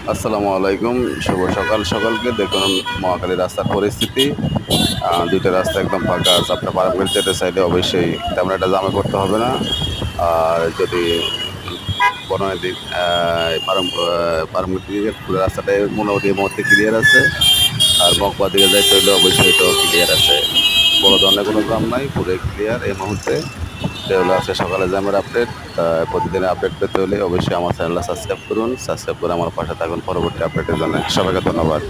আসসালামু আলাইকুম। শুভ সকাল সকলকে। দেখুন মহাখালী রাস্তার পরিস্থিতি। দুইটা রাস্তা একদম ফাঁকা আছে। আপনার পারামগঞ্জ যেতে চাইলে অবশ্যই তেমন একটা জামে পড়তে হবে না। আর যদি বনানী পারামগঞ্জ দিকে পুরো রাস্তাটাই মোটামুটি এই মুহূর্তে ক্লিয়ার আছে। আর মগবাদ দিকে যাইতে হইলে অবশ্যই এটাও ক্লিয়ার আছে। বড় ধরনের কোনো জাম নাই, পুরোই ক্লিয়ার এই মুহূর্তে। এটা হলো আজকে সকালে জ্যামের আপডেট। প্রতিদিনের আপডেট পেতে হলে অবশ্যই আমার চ্যানেলটা সাবস্ক্রাইব করুন। সাবস্ক্রাইব করে আমার পাশে থাকুন পরবর্তী আপডেটের জন্য। সবাইকে ধন্যবাদ।